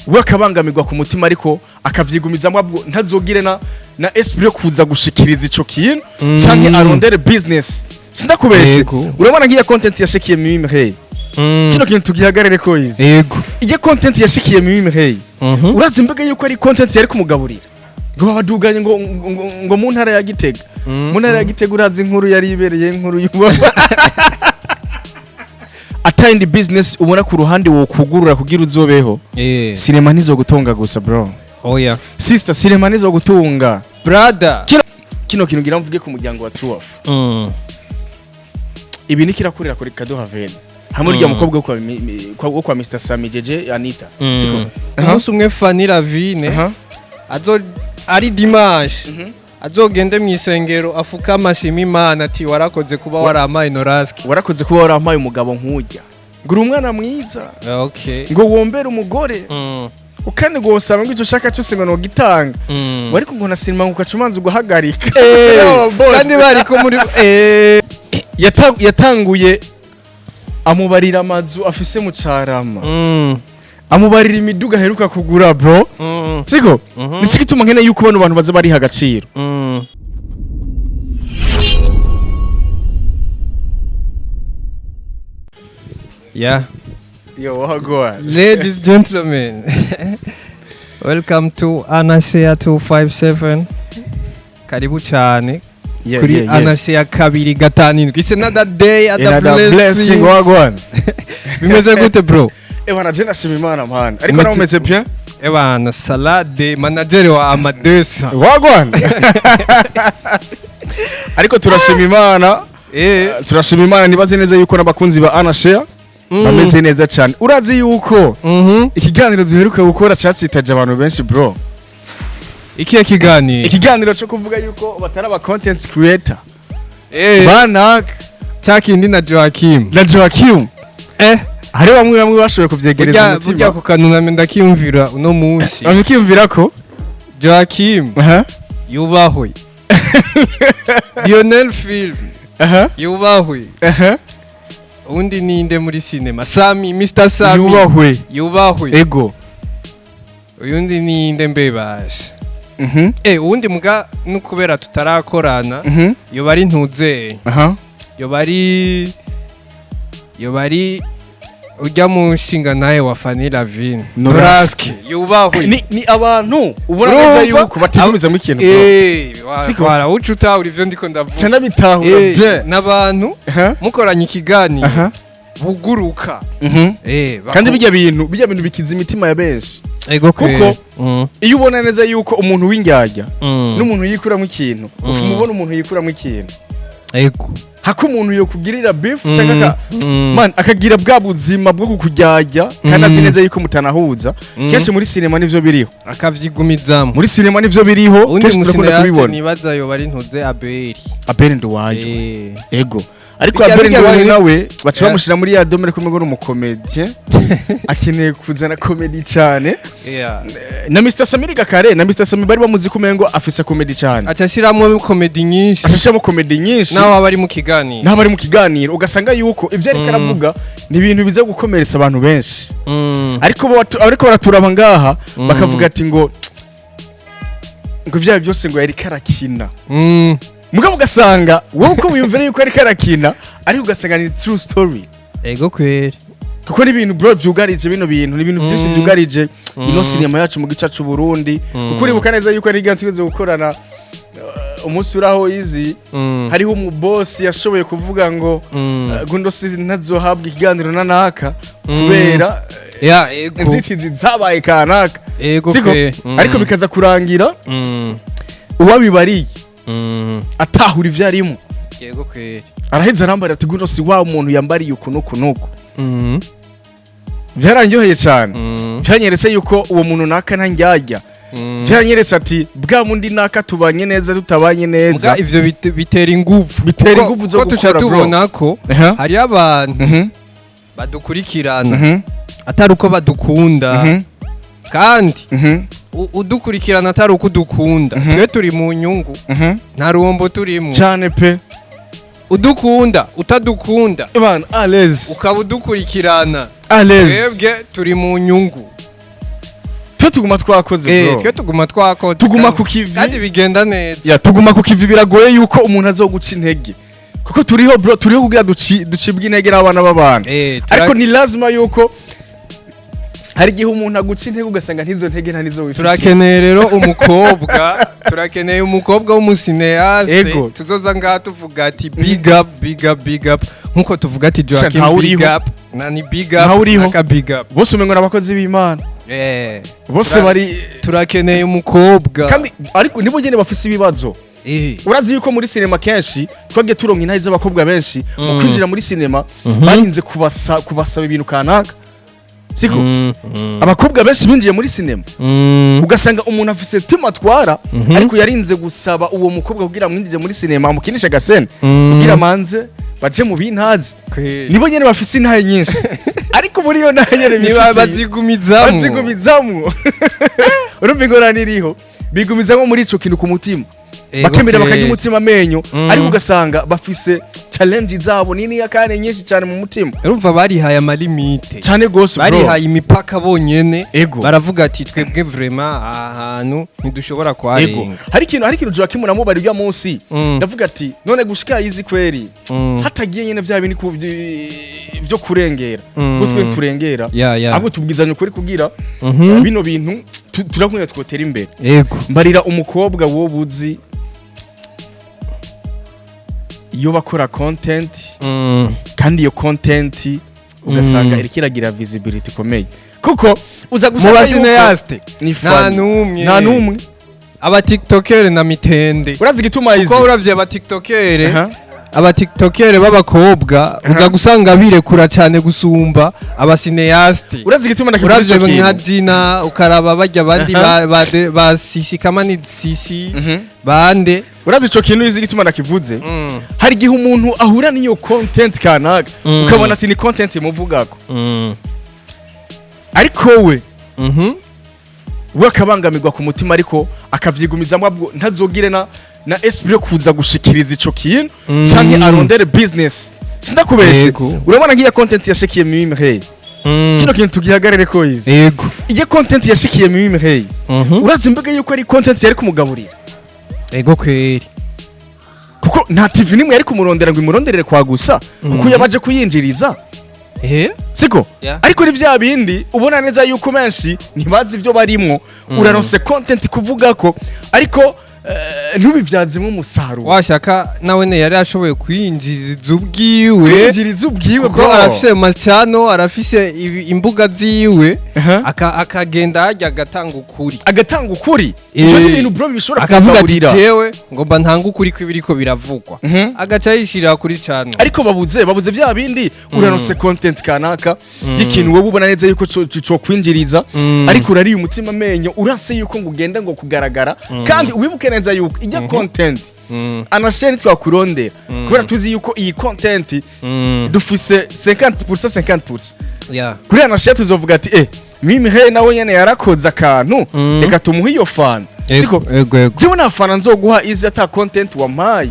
we akabangamirwa ku mutima ariko akavyigumizamo ntazogire na esprit kuza gushikiriza ico kintu canke arondere business sindakubeshe urabona ngiya content yashikiye Mimi Hey kino kintu tugihagarare ko izi yego iyo content yashikiye Mimi Hey urazi imbaga yuko ari content yari kumugaburira ngo babaduganye ngo mu ntara ya Gitega mu ntara ya Gitega urazi inkuru yari ibereye inkuru yuba atindi business ubona ku ruhande wo kugurura kugira uzobeho cinema nizo gutunga gusa bro oya sister cinema nizo gutunga brother kino kintu ngira mvuge ku muryango wa True Off ibi nikirakurira kuri Kado Haven hamwe rya mukobwa kwa Mr Sami Jeje Anita siko umunsi umwe Fanny Lavine ari dimanche azogende mu isengero afuka amashimi Imana ati warakoze kuba warampaye Noraski warakoze kuba warampaye umugabo nkujya ngura umwana mwiza okay ngo wombere umugore ukane ngo usaba ngo icyo shaka cyose ngo no gitanga wari ngo nasinima ukacumanza uguhagarika kandi bari ko muri yatanguye amubarira amazu afise mu Carama amubarira imiduga heruka kugura bro siko niki gituma nkene yuko bano bantu baza bari hagaciro yeah yo wagwa ladies gentlemen welcome to Anashare 257 karibu cyane kuri Anashare 257 it's another day at the blessing wagwa bimeze gute bro Ewana jena shimimana man ariko na umeze bien Ewana Salade manager wa Amadesa wagwan ariko turashimimana turashimimana nibaze neza yuko nabakunzi ba Anashare bameze neza cyane urazi yuko ikiganiro duheruka gukora cyasitaje abantu benshi bro ikiganiro cyo kuvuga yuko batari aba content creator banak cyakindi na Joachim hari bamwe bashoboye kuvyegereza umutima burya ko kanuna ndakiyumvira uno munsi amukiyumvira ko Joachim yubahwe Lionel Film yubahwe undi ninde muri cinema Sami Mr Sami yubahwe ego uyundi ninde mbebashe undi muga nukubera tutarakorana yo bari ntuze yo bari ujya mu nshinga naye wa Fanny Lavine Noraski yubahwe ni abantu ubona neza yuko batigumiza mu kintu sikora ucuta uri byo ndiko ndavuga cyane bitahura nabantu mukoranye ikiganiro buguruka kandi bijya bintu bikiza imitima ya benshi kuko iyo ubona neza yuko umuntu w'indyarya n'umuntu yikuramo ikintu umubona umuntu yikuramo ikintu hako umuntu yo kugirira beef cyangwa man akagira bwa buzima bwo kukujyajya kandi azi neza yuko mutanahuza kenshi muri cinema nivyo biriho akavyigumizamo muri cinema nivyo biriho kenshi turakunda kubibona nibaza yo bari ntuze Abeli Nduwayo ego ariko Abeli Nduwayo nawe baca bamushira muri ya domere kumwe ngo umukomedie akeneye kuzana comedy cyane na Mr Samiri Gakare na Mr Sami bari bamuzi kumengo afise comedy cyane acashiramo comedy nyinshi naho bari mu kiganiro ugasanga yuko ivyo ariko aravuga ni ibintu biza gukomeretsa abantu benshi ariko baraturaba ngaha bakavuga ati ngo vya byose ngo yari karakina mugabo ugasanga wowe uko wiyumvira yuko yari karakina ariko ugasanga ni true story ego kweri kuko ni ibintu bro vyugarije bino bintu ni ibintu byinshi vyugarije ino cinema yacu mu gica cy'u Burundi kuko uribuka neza yuko ari gantu tugeze gukorana umunsi uraho izi hariho umubosi yashoboye kuvuga ngo gundo sizi ntazohabwa ikiganiro nanaka kubera inzitizi zabaye kanaka siko ariko bikaza kurangira uwabibariye atahura ivyo arimo yego kweri araheza arambara ati gundo si wa umuntu yambariye ukunuko byaranyoheye cyane byanyeretse yuko uwo muntu naka ntangyajya byanyeretse ati bwa mundi naka tubanye neza tutabanye neza muga ivyo bitera ingufu zo gukora tubona ko hari abantu badukurikirana atari uko badukunda kandi udukurikirana atari uko udukunda twe turi mu nyungu nta ruhombo turimo cyane pe udukunda utadukunda bana alez ukaba udukurikirana alez twebwe turi mu nyungu twe tuguma twakoze bro twe tuguma twakoze tuguma ku kivi kandi bigenda neza ya tuguma ku kivi biragoye yuko umuntu azoguca intege kuko turiho bro turiho kugira ducibwa intege n'abana b'abantu ariko ni lazima yuko hari gihe umuntu aguca intege ugasanga ntizo ntege nta nizo wifitiye turakeneye rero turakeneye umukobwa w'umusineaste tuzoza ngaha tuvuga ati big up nkuko tuvuga ati Joachim big up nani big up aka big up bose umengo n'abakozi b'Imana bose bari turakeneye umukobwa kandi ariko nibo nyene bafise ibibazo urazi yuko muri sinema kenshi twagiye turonka intahe z'abakobwa benshi mu kwinjira muri sinema barinze kubasaba ibintu kanaka siko abakobwa benshi binjiye muri sinema ugasanga umuntu afise tima twara ariko yarinze gusaba uwo mukobwa kugira mwinjije muri sinema amukinisha gasene kugira manze baje mu bintazi nibo nyene bafise intahe nyinshi ariko muri yo nahe nyene bazigumizamwo urumva ingorane iriho bigumizamwo muri ico kintu ku mutima bakemera bakajya umutima amenyo ariko ugasanga bafise challenge zabo nini yakane nyinshi cyane mu mutima urumva barihaye amalimite cyane gose bro barihaye imipaka bonyene baravuga ati twebwe vraiment ahantu ntidushobora kwarenga hari ikintu Joachim namubari bya munsi ndavuga ati none gushika yizi kweri hatagiye nyene vya bini byo kurengera gutwe turengera ahubwo tubwizanye ukuri kugira bino bintu turakunye twotera imbere mbarira umukobwa wo buzi iyo bakora content kandi iyo content ugasanga irikiragira visibility komeye kuko uza gusanga yuko nta numwe aba tiktokere na mitende urazi gituma izi kuko uravye aba tiktokere b'abakobwa uza gusanga birekura cyane gusumba aba cineaste urazi gituma ndakivuze nka Gina ukaraba bajya bandi ba sisi kama ni sisi bande urazi ico kintu izi gituma ndakivuze hari gihe umuntu ahura niyo content kanaka ukabona ati ni content muvugako ariko we akabangamirwa ku mutima ariko akavyigumizamo ntazogire na esprit kuza gushikiriza ico kintu canke arondere business sindakubeshe urabona ngiya content yashikiye Mimi Hey kino kintu tugihagarere ko izi iye content yashikiye Mimi Hey urazi mbega yuko ari content yari kumugaburira kweri kuko nta TV nimwe yari kumurondera ngo imuronderere kwa gusa kuko yabaje kuyinjiriza siko ariko ni vya bindi ubona neza yuko menshi ntibazi ivyo barimwo uraronse content kuvuga ko ariko ntubivyazemo umusaruro washaka nawe ne yari ashoboye kwinjiriza ubwiwe bro arafise macano arafise imbuga ziwe akagenda hajya agatanga ukuri ivyo ni ibintu bro bishobora akavuga ati jewe ngomba ntanga ukuri kw'ibiriko biravugwa agaca yishira kuri cano ariko babuze vya bindi uraronse content kanaka y'ikintu wowe ubona neza yuko cyo kwinjiriza ariko urari umutima amenyo uranse yuko ngugenda ngo kugaragara kandi wibuke neza yuko ijya content anasheni twakurondera kubera tuzi yuko iyi content dufise 50% kuri anasheni tuzovuga ati Mimi Hey nawe nyene yarakoze akantu reka tumuhe iyo fan siko jewe na fan nzoguha izi ata content wampaye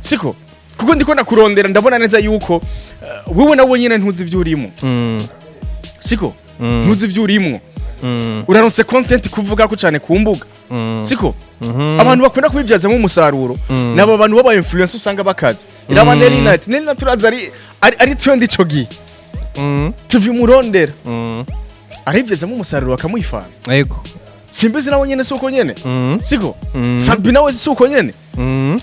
siko kuko ndiko nakurondera ndabona neza yuko wewe nawe nyene ntuzi ivyo urimo siko ntuzi ivyo urimo uraronse content kuvuga ko cyane ku mbuga siko abantu bakwenda kubivyazamo umusaruro nabo abantu baba influencer usanga bakaze iraba Nelly turaza ari trend ico gi tuvimurondera arivyazamo umusaruro akamuifana Simbizi nawe nyene suko nyene siko Sabi nawe suko nyene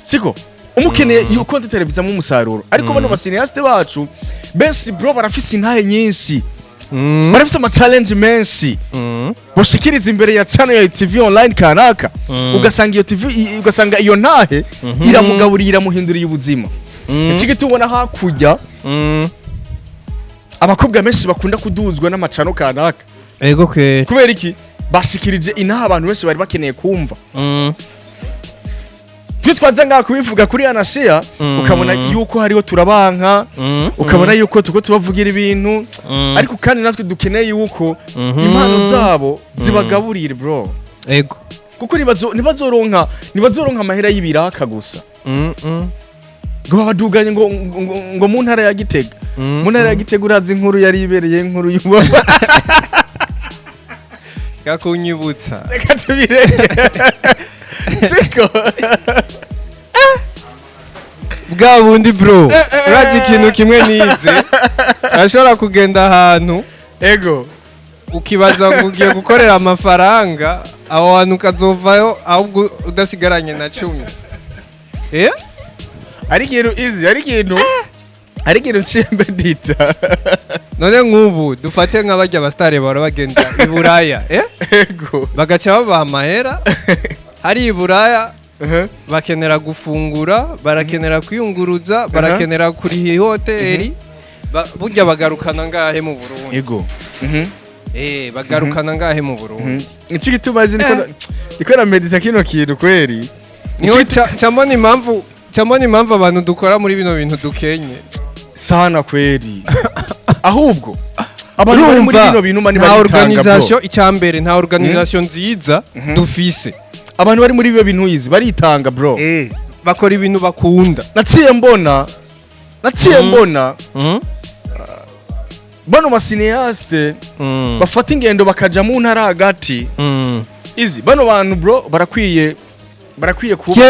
siko umukeneye iyo content televizamo umusaruro ariko bano basineaste bacu benshi bro barafise intahe nyinshi barafise ama challenge menshi boshikiriza imbere ya channel ya TV online kanaka ugasanga iyo TV ugasanga iyo ntahe iramugaburira iramuhindurira ubuzima ikige tubona hakujya abakobwa menshi bakunda kuduzwa n'amacano kanaka kubera iki bashikirije inaha abantu benshi bari bakeneye kumva twaza ngaha kubivuga kuri Anashia ukabona yuko hariho turabanka ukabona yuko tuko tubavugira ibintu ariko kandi natwe dukeneye yuko impano zabo zibagaburire bro kuko nibazoronka amahera y'ibiraka gusa ngo babaduganye ngo mu ntara ya Gitega urazi inkuru yari ibereye inkuru y'uba reka kunyibutsa reka tubireke siko bwa bundi bro urazi ikintu kimwe nize urashobora kugenda ahantu ego ukibaza ngo ugiye gukorera amafaranga aho hantu ukazovayo ahubwo udasigaranye na 10 ari ikintu easy ari ikintu nshimbe ndita none nk'ubu dufate nk'abajya abasitari bahora bagenda i Buraya ego bagaca babaha amahera hari i Buraya bakenera gufungura barakenera kwiyunguruza barakenera kuriha hoteli burya bagarukana ngahe mu Burundi ego bagarukana ngahe mu Burundi iki gituma azi niko na medita kino kintu kweri niho cyambona impamvu abantu dukora muri bino bintu dukenye sana kweri ahubwo abantu bari muri bino bintu mani nta organisation icyambere nta organisation nziza dufise abantu bari muri biyo bintu yizi baritanga bro bakora ibintu bakunda naciye mbona bano masineaste bafata ingendo bakaja mu ntara hagati izi bano bantu bro barakwiye kuba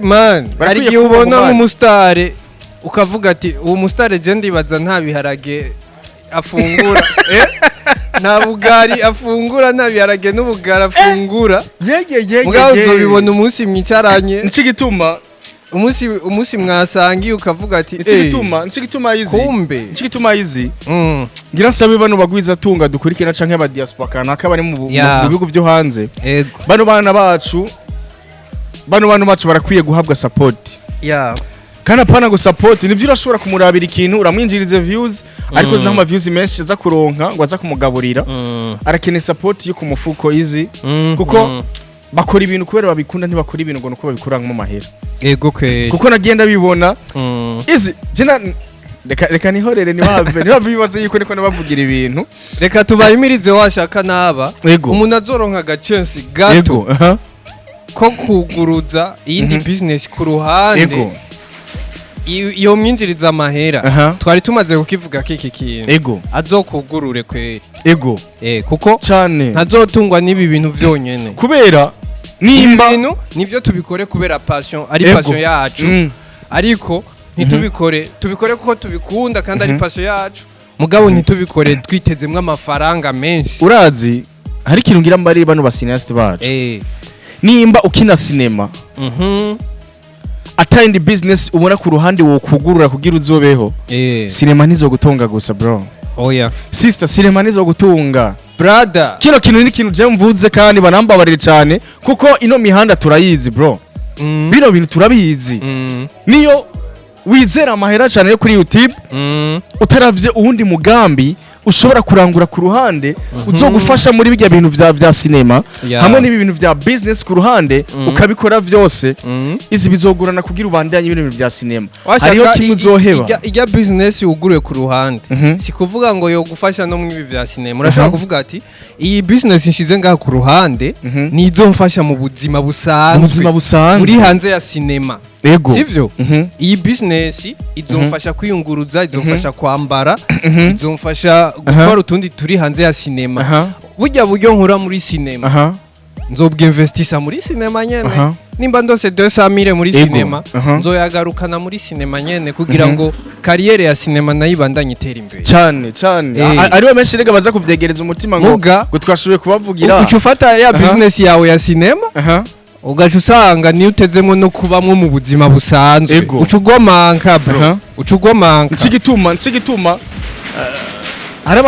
man ari gihe ubona nk'umusitari ukavuga ati uwo musitari je ndibaza nta biharage afungura nta bugari afungura nta biharage n'ubugari afungura mugabo uzobibona umunsi mwicaranye niki gituma umunsi mwasangiye ukavuga ati niki gituma izi ngira nsabe bano bagwiza tunga dukurikira canke aba diaspora kanaka bari mu bihugu byo hanze bano bana bacu barakwiye guhabwa support kana pana go support nivyo urashobora kumurabira ikintu uramwinjirize views ariko nta ma views menshi aza kuronka ngo aza kumugaburira arakeneye support yo kumufuko izi kuko bakora ibintu kubera babikunda ntibakora ibintu ngo nuko babikura mu mahera ego kwe kuko nagenda bibona izi jena reka nihorere nibave bibaze yuko niko nabavugira ibintu reka tubayimirize washaka naba umuntu azoronka agacensi gato ko kuguruza iyindi business ku ruhande iyo myinjiriza amahera twari tumaze kukivuga kiki kintu azokugurure kweri kuko cyane ntazotungwa n'ibi bintu byonyene kubera nimba nivyo tubikore kubera passion ari passion yacu ariko ntitubikore kuko tubikunda kandi ari passion yacu mugabo ntitubikore twitezemwe amafaranga menshi urazi hari ikintu ngira mbari bano basineaste bacu nimba ukina cinema atindi business ubona ku ruhande wo kugurura kugira uzobeho cinema nizo gutunga gusa bro sister cinema nizo gutunga brother kino kintu ni kintu je mvuze kandi banambabarire cyane kuko ino mihanda turayizi bro bino bintu turabizi niyo wizera amahera cyane yo kuri YouTube utaravye uwundi mugambi ushobora kurangura ku ruhande uzogufasha muri bijya bintu vya cinema hamwe n'ibi bintu vya business ku ruhande ukabikora vyose izi bizogurana kugira ubandanye ibintu vya cinema hariho kimwe uzoheba ijya business uguruye ku ruhande si kuvuga ngo yo gufasha no mu vya cinema urashobora kuvuga ati iyi business nshize ngaha ku ruhande nizo mfasha mu buzima busanzwe muri hanze ya cinema sivyo iyi business izomfasha kwiyunguruza izomfasha kwambara izomfasha gukora utundi turi hanze ya cinema buryo nkura muri cinema nzobwinvestisa muri cinema nyene nimba ndose 200,000 muri cinema nzoyagarukana muri cinema nyene kugira ngo kariyere ya cinema nayibandanye itera imbere cyane ariwe menshi rega baza kuvyegereza umutima ngo twashoboye kubavugira ucufata ya business yawe ya cinema ugaca usanga niyo utezemo no kubamwo mu buzima busanzwe ucugomanka bro ucugomanka nsigituma hari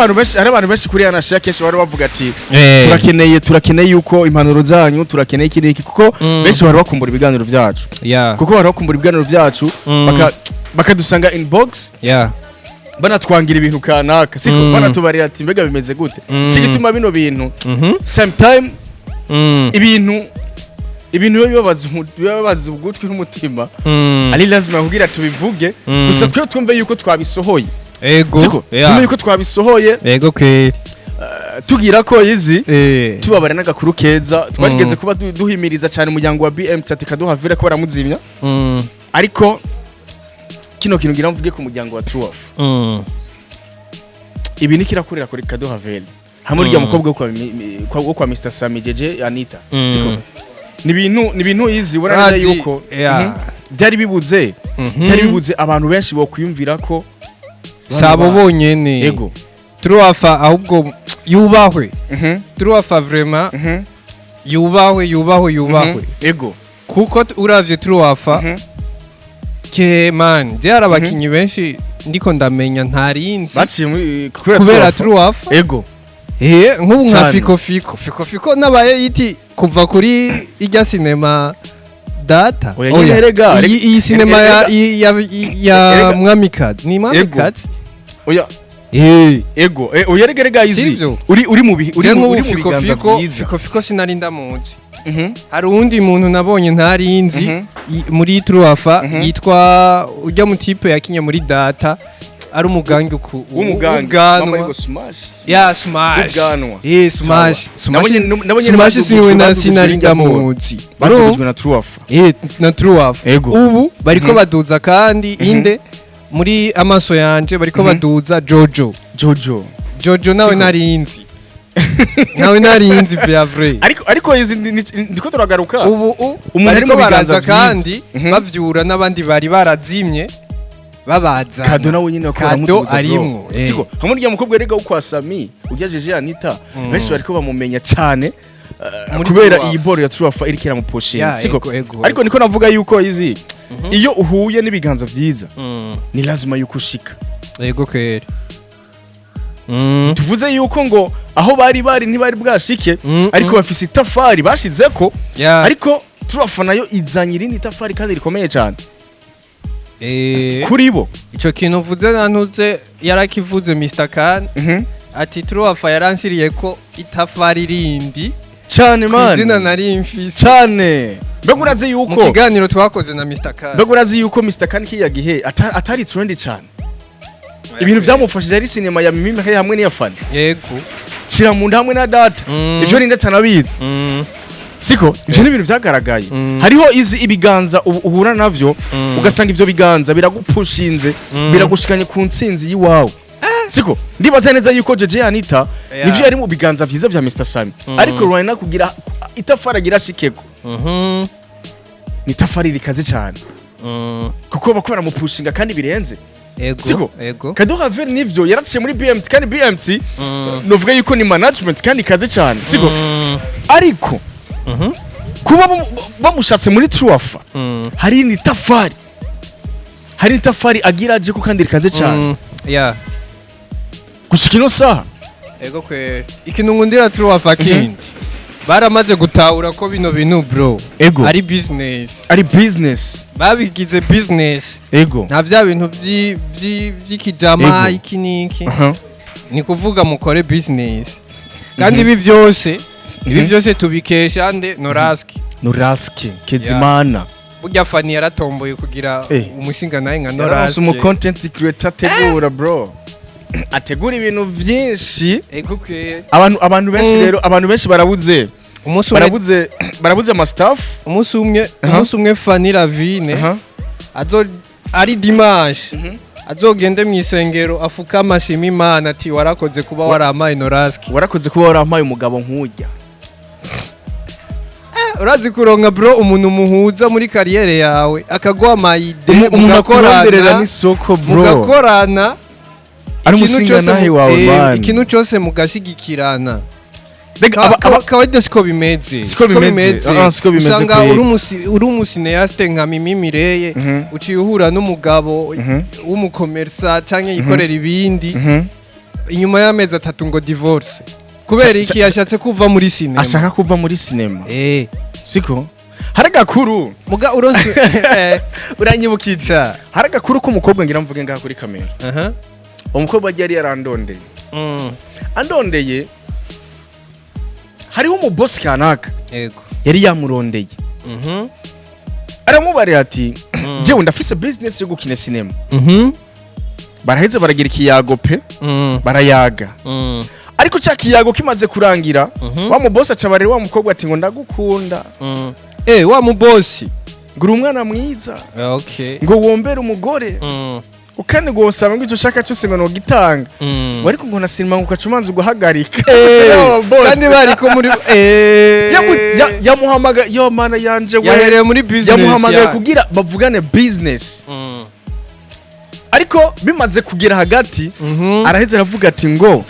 abantu benshi kuri anashya kenshi bari bavuga ati turakeneye yuko impanuro zanyu turakeneye iki kuko benshi bari bakumbura ibiganiro byacu kuko bari bakumbura ibiganiro byacu bakadusanga inbox banatwangira ibintu kanaka siko banatubarira ati mbega bimeze gute nsigituma bino bintu sometime ibintu bibabaza ugutwi n'umutima ari lazima kugira tubivuge gusa twe twumve yuko twabisohoye twumve yuko twabisohoye tugira ko izi tubabara n'agakuru keza twarigeze kuba duhimiriza cyane umuryango wa BM kaduha vira ko baramuzimya ariko kino kintu ngira mvuge ku muryango wa Truof ibi nikirakurira kuri kaduha vela hamwe rya mukobwa wo kwa Mr Sami Jeje Anita siko ni ibintu izi ubona neza yuko byari bibuze abantu benshi bo kwiyumvira ko sabo bonyene yego Truafa ahubwo yubahwe Truafa vraiment yubahwe yego kuko uravye Truafa ke man je arabakinyi benshi ndiko ndamenya ntarinzi baciye kubera Truafa yego nk'ubu nka Fiko nabaye yiti kuva kuri ijya cinema data iyi cinema ya Mwamikazi ni Mwamikazi oya ego uyeregerega izi uri mu biganza byiza Fiko sinari ndamuzi hari undi muntu nabonye ntarinzi muri Truafa yitwa ujya mu type yakinye muri data ari umugangi w'umuganwa smash siwe na sinari ndamuzi badujwe na Truafa na Truafa ubu bariko baduza kandi inde muri amaso yanje bariko baduza Jojo nawe narinzi vya vrai ariko izi ndiko turagaruka ubu umuntu ari mu biganza kandi bavyura n'abandi bari barazimye babaza Kado nawe nyine bakora mutuza arimwo siko hamwe rya mukobwa rega ukwa Sami ugejeje Anita benshi bariko bamumenya cyane kubera iyi ball ya Truafa iri kira mu pushing siko ariko niko navuga yuko izi iyo uhuye n'ibiganza byiza ni lazima yuko ushika yego kwere tuvuze yuko ngo aho bari ntibari bwashike ariko bafise itafari bashizeko ariko Truafa nayo izanye irindi itafari kandi rikomeye cyane kuri bo ico kintu uvuze nantuze yarakivuze Mr Khan ati Truafa yaranshiriye ko itafari rindi cyane man izina nari mfise cyane mbega urazi yuko mu kiganiro twakoze na Mr Khan mbega urazi yuko Mr Khan kiya gihe atari trendy cyane ibintu byamufashije ari cinema ya Mimi hamwe n'iya Fani yego kira mu hamwe na data ivyo rinde tanabizi siko ivyo ni ibintu byagaragaye hariho izi ibiganza uhura navyo ugasanga ivyo biganza biragupushinze biragushikanye ku ntsinzi yiwawe siko ndibaza neza yuko Jeje Anita nivyo yari mu biganza vyiza vya Mr Sami ariko Rwanda kugira itafara gira shikeko ni tafari rikaze cyane kuko bakora mu pushinga kandi birenze ego Kado Haver nivyo yaraciye muri BMT kandi BMT novuga yuko ni management kandi kaze cyane siko ariko kuba bamushatse muri Truafa hari itafari agira aje ko kandi rikaze cyane gushika ino saha ego kwe ikintu ngundira Truafa kindi baramaze gutahura ko bino bintu bro ari business babigize business ego nta vya bintu vy'ikijama iki niki ni kuvuga mukore business kandi ibi byose tubikesha nde Noraski Kezimana burya Fani yaratomboye kugira umushinga naye nka Noraski umu content creator ategura bro ategura ibintu byinshi abantu benshi rero abantu benshi barabuze ama staff umunsi umwe Fani Lavine ari dimanche azogende mu isengero afuka amashimi Imana ati warakoze kuba warampaye Noraski warakoze kuba warampaye umugabo nk'ujya urazi kuronka bro umuntu muhuza muri kariyere yawe akagwa mayide mugakorana n'isoko bro mugakorana ari umusinga nahe wawe man ikintu cyose mugashigikirana kawaida siko bimeze usanga uri umusineaste nka Mimi Mireye uciye uhura n'umugabo w'umukomersa canke yikorera ibindi inyuma y'amezi 3 ngo divorce kubera iki yashatse kuva muri sinema ashaka kuva muri sinema siko haragakuru muga uronse uranyibukica haragakuru ko umukobwa ngira mvuge ngaha kuri kamera umukobwa yari yarandondeye andondeye hariho umubosi kanaka yari yamurondeye aramubare ati jewe ndafise business yo gukina sinema baraheze baragira ikiyago pe barayaga ariko cya kiyago kimaze kurangira wa mubosi acabarira wa mukobwa ati ngo ndagukunda wa mubosi ngura umwana mwiza ngo wombere umugore ukane gosaba ngo icyo ushaka cyose ngo nogitanga ariko ngo na sinema ngo ukacumanza uguhagarika kandi bari ko muri yamuhamaga yo mana yanje we yahereye muri business yamuhamagaye kugira bavugane business ariko bimaze kugira hagati araheze aravuga ati ngo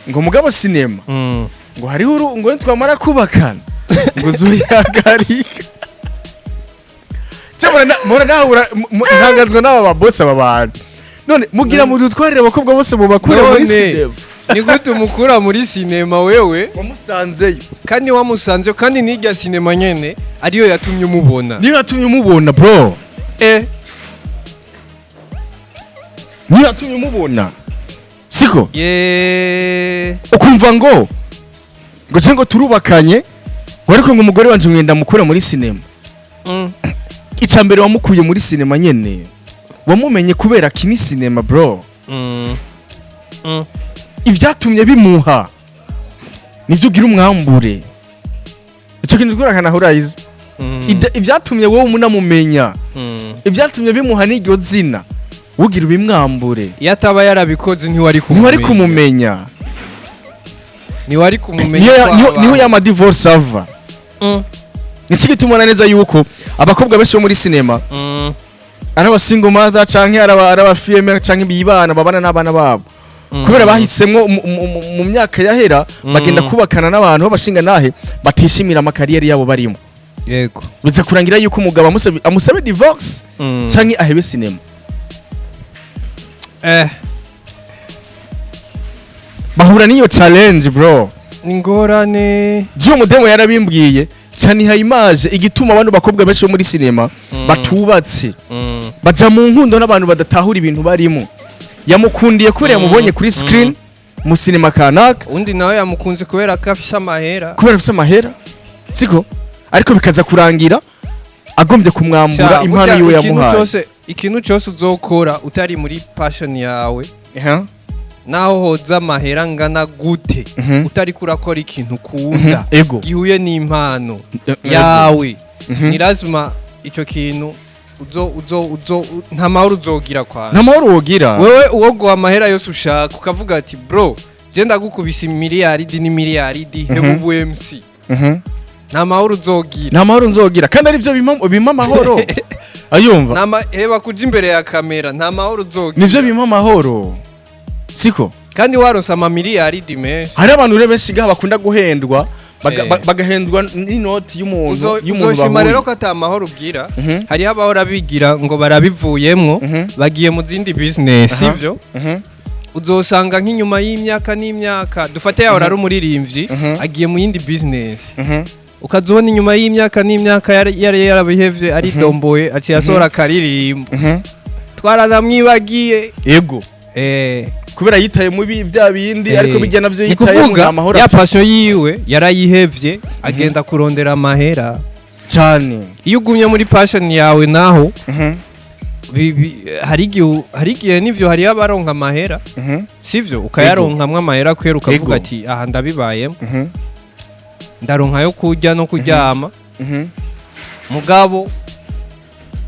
mugabo sinema ngo hariho ngo twamara kubakana ngo zuyagarika mora nahura ntangazwa n'aba babosi aba bantu none mugira mu dutwarire abakobwa bose mu bakura muri sinema ni gute umukura muri sinema wewe wamusanzeyo kandi wamusanzeyo kandi n'irya sinema nyene ariyo yatumye umubona niyo yatumye umubona bro niyo yatumye umubona siko ukumva ngo ngo turubakanye ngo ariko ngo umugore wanje mwenda mukura muri sinema icambere wamukuye muri sinema nyene wamumenye kubera kini sinema bro ivyatumye bimuha nivyo ugira umwambure icyo kintu twarakana hurayize ivyatumye wowe munamumenya ivyatumye bimuha n'iryo zina ugira ubimwambure yataba yarabikoze ntiwari kumumenya niho ya divorce ava Niki gitumana neza yuko abakobwa benshi bo muri sinema araba single mother canke araba female canke bibana babana n'abana babo kubera bahisemwo mu myaka yahera bagenda kubakana n'abantu babashinga nahe batishimira amakariyeri yabo barimo yego biza kurangira yuko umugabo amusabe divorce canke ahebe sinema bahura niyo challenge bro ingorane Jyo mudemo yarabimbwiye cyane ha image igituma abantu bakobwa benshi bo muri sinema batubatse baja mu nkundo n'abantu badatahura ibintu barimo yamukundiye kubera yamubonye kuri screen mu sinema kanaka undi nawe yamukunze kubera kafisha amahera siko ariko bikaza kurangira agombye kumwambura impano yiwe yamuhaye ikintu cyose uzokora utari muri passion yawe naho hoza amahera ngana gute utari kurakora ikintu kunda gihuye n'impano yawe ni lazima ico kintu nta mahoro uzogira kwana nta mahoro wogira wewe uwo guha amahera yose ushaka ukavuga ati bro je ndagukubisa miliyaridi n'imiliyaridi hebu MC nta mahoro uzogira kandi ari byo bima amahoro ayumva heba kuja imbere ya kamera nta mahoro uzogira nivyo bima amahoro siko kandi waronsa amamiliyaridi menshi hari abantu benshi gaha bakunda guhendwa bagahendwa n'inoti y'umuntu uzoshima rero ko atamahoro ubwira hari abahora bigira ngo barabivuyemwo bagiye mu zindi business sivyo uzosanga nk'inyuma y'imyaka n'imyaka dufate yahora ari umuririmbyi agiye mu yindi business ukazubona inyuma y'imyaka n'imyaka yari yarabihevye ari domboye aciye asohora akaririmbo twaranamwibagiye yego kubera yitaye mu bya bindi ariko bijya navyo yitaye mu amahoro ya passion yiwe yarayihevye agenda kurondera amahera cyane iyo ugumye muri passion yawe naho hari igihe nivyo hari abaronka amahera sivyo ukayaronkamwe amahera kwera ukavuga ati aha ndabibayemo ndaronka yo kurya no kuryama mugabo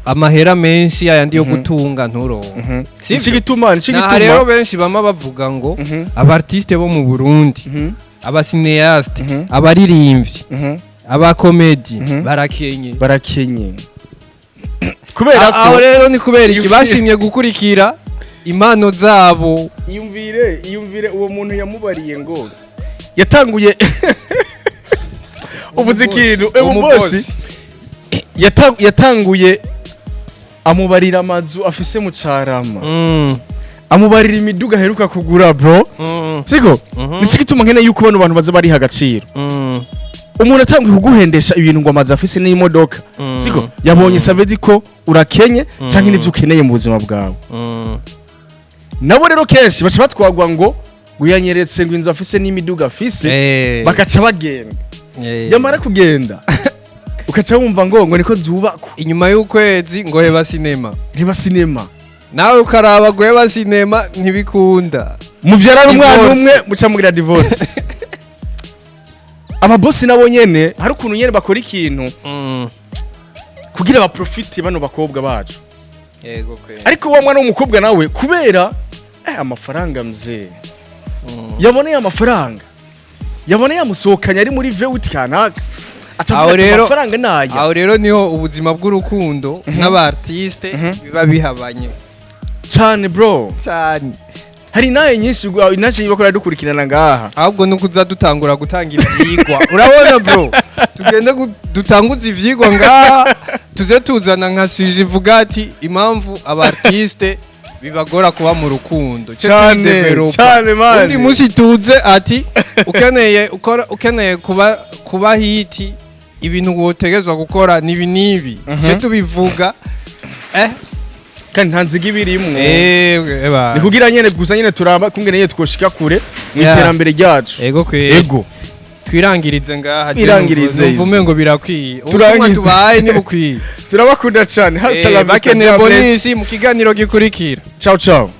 amahera menshi ayandi yo gutunga nturonka nshigituma rero benshi bama bavuga ngo abartiste bo mu Burundi abasineaste abaririmbyi abakomedi barakenye kubera ko aho rero ni kubera iki bashimye gukurikira impano zabo iyumvire uwo muntu yamubariye ngo yatanguye ubuzikiro bosi yatanguye amubarira amazu afise mu Carama amubarira imiduga heruka kugura bro siko niki gituma nkene yuko bano bantu baza bari hagaciro umuntu atanguye kuguhendesha ibintu ngo amazu afise n'imodoka siko yabonye savedi ko urakenye canke n'ivyo ukeneye mu buzima bwawe nabo rero kenshi baca batwagwa ngo guyanyeretse ngo inzu afise n'imiduga afise bakaca bagenda yamara kugenda ukaca wumva ngo niko zubakwa inyuma y'ukwezi ngo heba sinema nawe ukaraba ngo heba sinema ntibikunda muvyara n'umwana umwe muca mugira divorce ababosi nabo nyene hari ukuntu nyene bakora ikintu kugira ba profit bano bakobwa bacu yego kwe ariko wa mwana w'umukobwa nawe kubera amafaranga mzee yaboneye amafaranga yaboneye amusohokanya ari muri vewiti kanaka atavuga amafaranga nayo aho rero niho ubuzima bw'urukundo n'abartiste biba bihabanye cyane bro cyane hari naye nyinshi inaje bakora dukurikirana ngaha ahubwo nuko uzadutangura gutangira ivyigwa urabona bro tugende dutanguza ivyigwa ngaha tuze tuzana nka suje ivuga ati impamvu abartiste bibagora kuba mu rukundo cyane man undi musi tuze ati ukeneye kuba hiti ibintu wotegezwa gukora nibi cyo tubivuga kandi ntanziga ibirimwe ni kugira nyene gusa nyene turaba kungene nyene twoshika kure mu iterambere ryacu ego twirangirize ngaha irangirize mvume ngo birakwiye ubutumwa tubaye ni bukwiye turabakunda cyane hasta la vista bakeneye bonisi mu kiganiro gikurikira ciao ciao